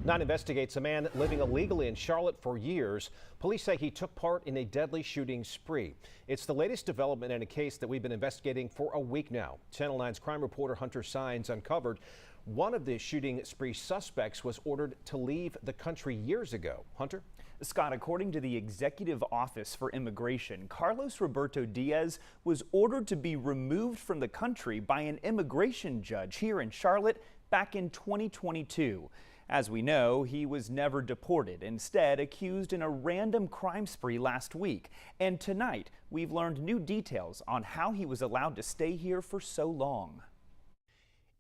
9 investigates a man living illegally in Charlotte for years. Police say he took part in a deadly shooting spree. It's the latest development in a case that we've been investigating for a week now. Channel 9's crime reporter Hunter Sines uncovered one of the shooting spree suspects was ordered to leave the country years ago. Hunter? Scott, according to the Executive Office for Immigration, Carlos Roberto Diaz was ordered to be removed from the country by an immigration judge here in Charlotte back in 2022. As we know, he was never deported, instead accused in a random crime spree last week. And tonight, we've learned new details on how he was allowed to stay here for so long.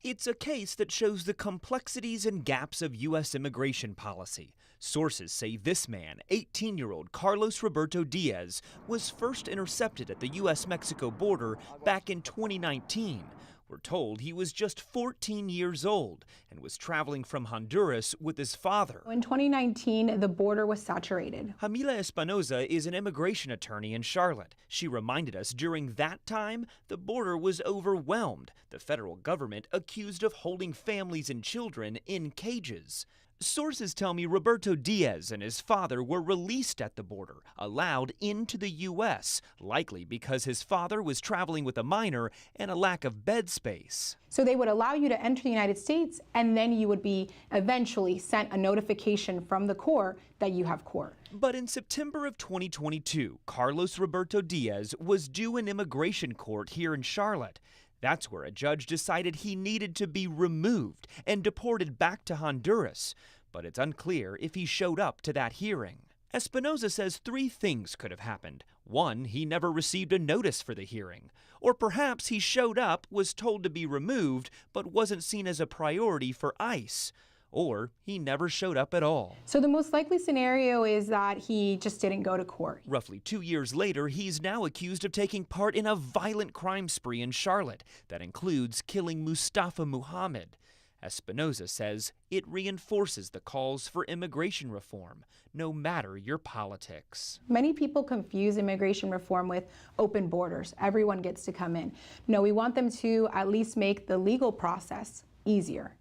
It's a case that shows the complexities and gaps of U.S. immigration policy. Sources say this man, 18-year-old Carlos Roberto Diaz, was first intercepted at the U.S.-Mexico border back in 2019. We're told he was just 14 years old and was traveling from Honduras with his father. In 2019, the border was saturated. Jamila Espinoza is an immigration attorney in Charlotte. She reminded us during that time, the border was overwhelmed. The federal government accused of holding families and children in cages. Sources tell me Roberto Diaz and his father were released at the border, allowed into the U.S., likely because his father was traveling with a minor and a lack of bed space. So they would allow you to enter the United States, and then you would be eventually sent a notification from the court that you have court. But in September of 2022, Carlos Roberto Diaz was due in immigration court here in Charlotte. That's where a judge decided he needed to be removed and deported back to Honduras. But it's unclear if he showed up to that hearing. Espinoza says 3 things could have happened. 1, he never received a notice for the hearing. Or perhaps he showed up, was told to be removed, but wasn't seen as a priority for ICE. Or he never showed up at all. So the most likely scenario is that he just didn't go to court. Roughly 2 years later, he's now accused of taking part in a violent crime spree in Charlotte that includes killing Mustafa Muhammad. Espinoza says it reinforces the calls for immigration reform, no matter your politics. Many people confuse immigration reform with open borders. Everyone gets to come in. No, we want them to at least make the legal process easier.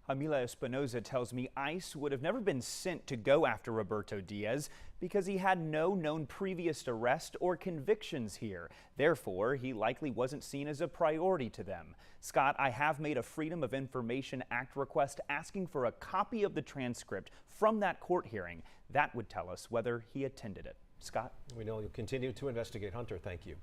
Jamila Espinoza tells me ICE would have never been sent to go after Roberto Diaz because he had no known previous arrest or convictions here. Therefore, he likely wasn't seen as a priority to them. Scott, I have made a Freedom of Information Act request asking for a copy of the transcript from that court hearing. That would tell us whether he attended it. Scott? We know you'll continue to investigate. Hunter, thank you.